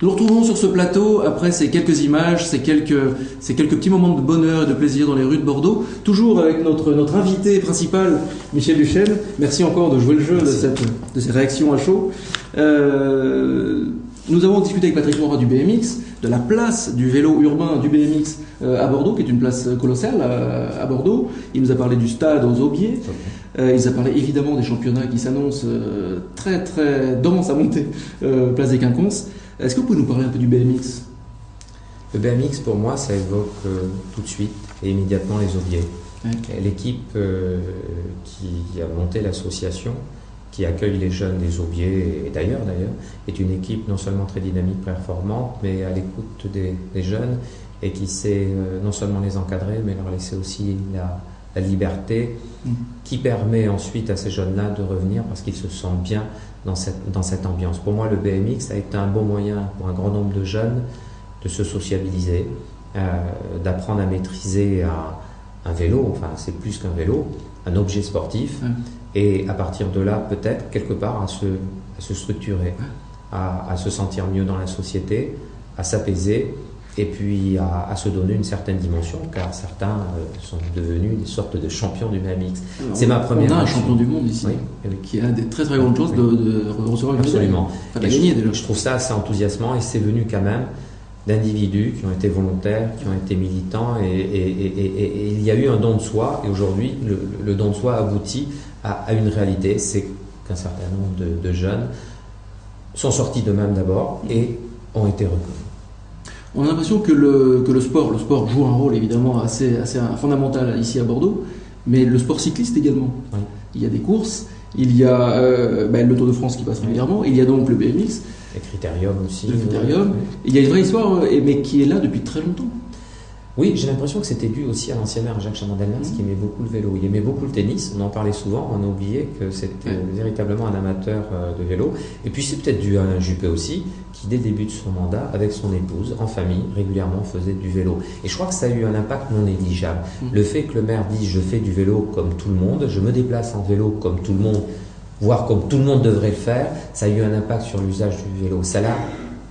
Nous nous retrouvons sur ce plateau après ces quelques images, ces quelques petits moments de bonheur et de plaisir dans les rues de Bordeaux, toujours avec notre invité principal, Michel Duchesne. Merci encore de jouer le jeu de ces réactions à chaud. Nous avons discuté avec Patrick Morat du BMX, de la place du vélo urbain du BMX à Bordeaux, qui est une place colossale à Bordeaux. Il nous a parlé du stade aux Aubiers. Il nous a parlé évidemment des championnats qui s'annoncent très très denses à monter, place des Quinconces. Est-ce que vous pouvez nous parler un peu du BMX ? Le BMX, pour moi, ça évoque tout de suite et immédiatement les Aubiers. Okay. L'équipe qui a monté l'association, qui accueille les jeunes des Aubiers et d'ailleurs, est une équipe non seulement très dynamique, performante, mais à l'écoute des jeunes et qui sait non seulement les encadrer, mais leur laisser aussi la liberté qui permet ensuite à ces jeunes-là de revenir parce qu'ils se sentent bien dans cette ambiance. Pour moi, le BMX a été un bon moyen pour un grand nombre de jeunes de se sociabiliser, d'apprendre à maîtriser un vélo, enfin c'est plus qu'un vélo, un objet sportif, et à partir de là, peut-être, quelque part, à se structurer, à se sentir mieux dans la société, à s'apaiser, et puis à se donner une certaine dimension, car certains sont devenus des sortes de champions du BMX. C'est ma première. On a un champion du monde ici, qui a des très très grandes chances de recevoir une médaille. Absolument. Enfin, gagner, déjà. Je trouve ça assez enthousiasmant, et c'est venu quand même d'individus qui ont été volontaires, qui ont été militants, et il y a eu un don de soi, et aujourd'hui, le don de soi aboutit à une réalité, c'est qu'un certain nombre de jeunes sont sortis d'eux-mêmes d'abord et ont été reconnus. On a l'impression que le sport joue un rôle évidemment assez fondamental ici à Bordeaux, mais le sport cycliste également. Oui. Il y a des courses, il y a le Tour de France qui passe régulièrement, il y a donc le BMX. Le Critérium aussi. Le Critérium. Il y a une vraie histoire, mais qui est là depuis très longtemps. Oui, j'ai l'impression que c'était dû aussi à l'ancien maire Jacques Chaban-Delmas qui aimait beaucoup le vélo. Il aimait beaucoup le tennis, on en parlait souvent, on a oublié que c'était véritablement un amateur de vélo. Et puis c'est peut-être dû à Alain Juppé aussi, qui dès le début de son mandat, avec son épouse, en famille, régulièrement faisait du vélo. Et je crois que ça a eu un impact non négligeable. Le fait que le maire dise « je fais du vélo comme tout le monde, je me déplace en vélo comme tout le monde », voire comme tout le monde devrait le faire, ça a eu un impact sur l'usage du vélo. Ça l'a,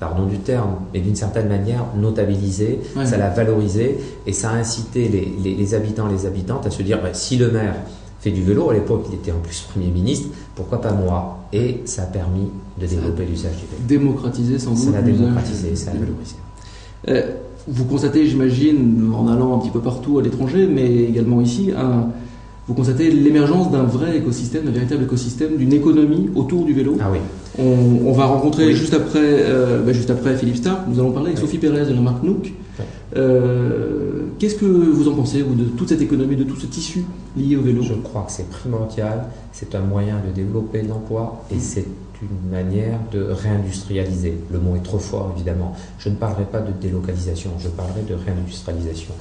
pardon du terme, mais d'une certaine manière notabilisé, ça l'a valorisé et ça a incité les habitants et les habitantes à se dire si le maire fait du vélo, à l'époque il était en plus Premier ministre, pourquoi pas moi? Et ça a permis de développer l'usage du vélo. Démocratiser sans doute. Ça l'a démocratisé, ça l'a valorisé. Vous constatez, j'imagine, en allant un petit peu partout à l'étranger, mais également ici, vous constatez l'émergence d'un vrai écosystème, d'un véritable écosystème, d'une économie autour du vélo. Ah oui. On va rencontrer juste après Philippe Starck, nous allons parler avec Sophie Pérez de la marque Nook. Qu'est-ce que vous en pensez, vous, de toute cette économie, de tout ce tissu lié au vélo? Je crois que c'est primordial, c'est un moyen de développer l'emploi et c'est une manière de réindustrialiser. Le mot est trop fort, évidemment. Je ne parlerai pas de délocalisation, je parlerai de réindustrialisation.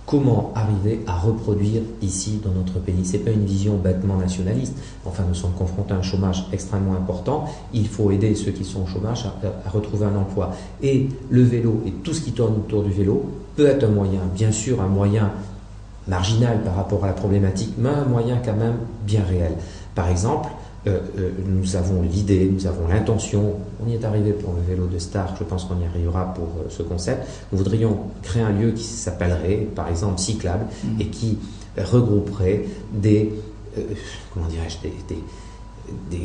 Comment arriver à reproduire ici dans notre pays? Ce n'est pas une vision bêtement nationaliste. Enfin, nous sommes confrontés à un chômage extrêmement important. Il faut aider ceux qui sont au chômage à retrouver un emploi. Et le vélo et tout ce qui tourne autour du vélo peut être un moyen, bien sûr un moyen marginal par rapport à la problématique, mais un moyen quand même bien réel. Par exemple, nous avons l'idée, nous avons l'intention, on y est arrivé pour le vélo de Starck, je pense qu'on y arrivera pour ce concept. Nous voudrions créer un lieu qui s'appellerait par exemple Cyclable et qui regrouperait des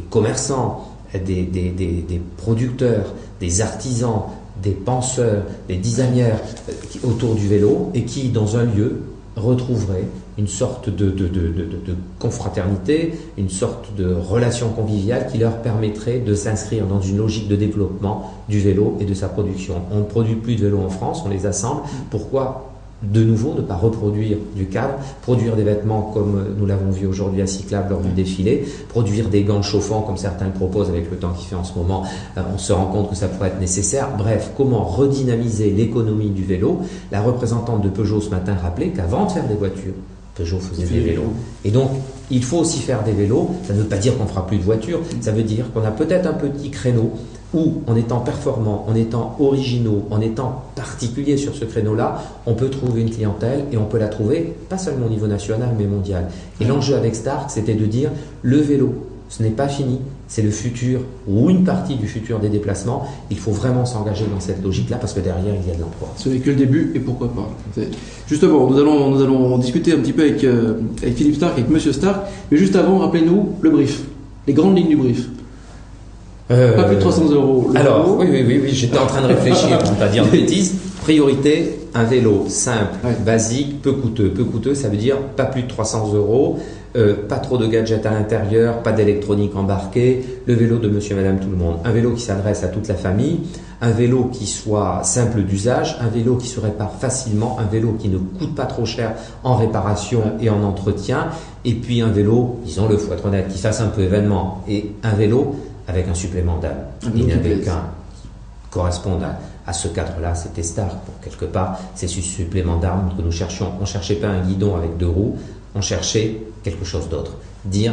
commerçants, des producteurs, des artisans, des penseurs, des designers autour du vélo et qui dans un lieu retrouverait une sorte de confraternité, une sorte de relation conviviale qui leur permettrait de s'inscrire dans une logique de développement du vélo et de sa production. On ne produit plus de vélos en France, on les assemble. Pourquoi de nouveau ne pas reproduire du cadre, produire des vêtements comme nous l'avons vu aujourd'hui à Cyclable lors du défilé, produire des gants chauffants comme certains le proposent avec le temps qu'il fait en ce moment, on se rend compte que ça pourrait être nécessaire. Bref, comment redynamiser l'économie du vélo? La représentante de Peugeot ce matin rappelait qu'avant de faire des voitures, Peugeot faisait des vélos. Et donc, il faut aussi faire des vélos. Ça ne veut pas dire qu'on ne fera plus de voitures. Ça veut dire qu'on a peut-être un petit créneau où, en étant performant, en étant originaux, en étant particulier sur ce créneau-là, on peut trouver une clientèle et on peut la trouver, pas seulement au niveau national, mais mondial. Et l'enjeu avec Starck, c'était de dire, le vélo, ce n'est pas fini. c'est le futur ou une partie du futur des déplacements. Il faut vraiment s'engager dans cette logique-là parce que derrière, il y a de l'emploi. Ce n'est que le début et pourquoi pas. Justement, nous allons discuter un petit peu avec Philippe Starck, avec Monsieur Starck, mais juste avant, rappelez-nous le brief, les grandes lignes du brief. Pas plus de 300 euros. Alors, oui, j'étais en train de réfléchir pour ne pas dire de bêtises. Priorité, un vélo simple, basique, peu coûteux. Peu coûteux, ça veut dire pas plus de 300 euros, pas trop de gadgets à l'intérieur, pas d'électronique embarquée, le vélo de monsieur et madame tout le monde. Un vélo qui s'adresse à toute la famille, un vélo qui soit simple d'usage, un vélo qui se répare facilement, un vélo qui ne coûte pas trop cher en réparation et en entretien, et puis un vélo, disons-le, faut être honnête, qui fasse un peu événement, et un vélo avec un supplément d'âme. Il n'y en avait qu'un qui corresponde à ce cadre-là, c'était Starck. Pour quelque part, c'est ce supplément d'armes que nous cherchions. On ne cherchait pas un guidon avec 2 roues, on cherchait quelque chose d'autre. Dire,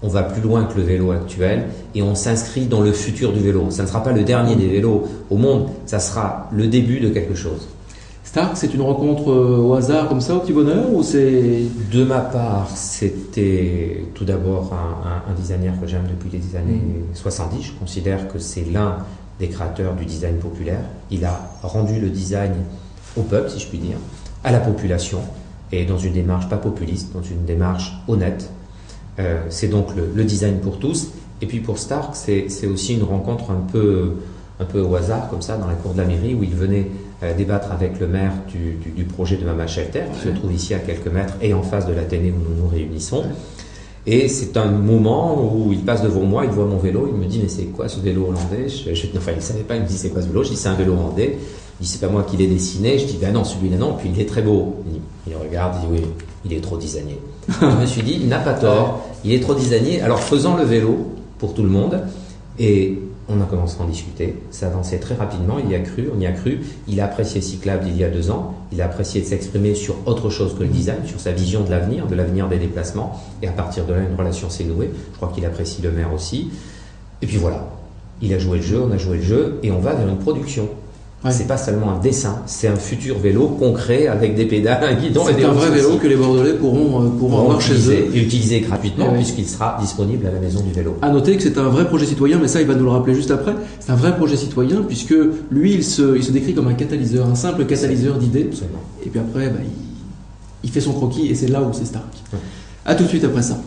on va plus loin que le vélo actuel et on s'inscrit dans le futur du vélo. Ça ne sera pas le dernier des vélos au monde, ça sera le début de quelque chose. Starck, c'est une rencontre au hasard comme ça, au petit bonheur, ou c'est... De ma part, c'était tout d'abord un designer que j'aime depuis les années 70. Je considère que c'est l'un des créateurs du design populaire. Il a rendu le design au peuple, si je puis dire, à la population, et dans une démarche pas populiste, dans une démarche honnête. C'est donc le design pour tous. Et puis pour Starck, c'est aussi une rencontre un peu au hasard, comme ça, dans la cour de la mairie, où il venait débattre avec le maire du projet de Mama Shelter, qui se trouve ici à quelques mètres et en face de l'Athénée où nous nous réunissons. Et c'est un moment où il passe devant moi, il voit mon vélo, il me dit « mais c'est quoi ce vélo hollandais ?» Enfin, il ne savait pas, il me dit « c'est quoi ce vélo ?» Je dis « c'est un vélo hollandais ». Il dit « c'est pas moi qui l'ai dessiné ». Je dis « ben non, celui-là non, puis il est très beau ». Il regarde, il dit « oui, il est trop designé ». Je me suis dit « il n'a pas tort, il est trop designé, alors faisons le vélo pour tout le monde ». Et on a commencé à en discuter, ça avançait très rapidement, on y a cru, il a apprécié Cyclable il y a 2 ans, il a apprécié de s'exprimer sur autre chose que le design, sur sa vision de l'avenir des déplacements, et à partir de là, une relation s'est nouée. Je crois qu'il apprécie le maire aussi. Et puis voilà, il a joué le jeu, on a joué le jeu, et on va vers une production. C'est pas seulement un dessin, c'est un futur vélo concret avec des pédales, un guidon et des C'est un vrai vélo que les Bordelais pourront avoir chez eux. Et utiliser gratuitement puisqu'il sera disponible à la maison du vélo. À noter que c'est un vrai projet citoyen, mais ça il va nous le rappeler juste après. C'est un vrai projet citoyen puisque lui il se décrit comme un catalyseur, un simple catalyseur d'idées. Absolument. Et puis après il fait son croquis et c'est là où c'est Starck. À tout de suite après ça.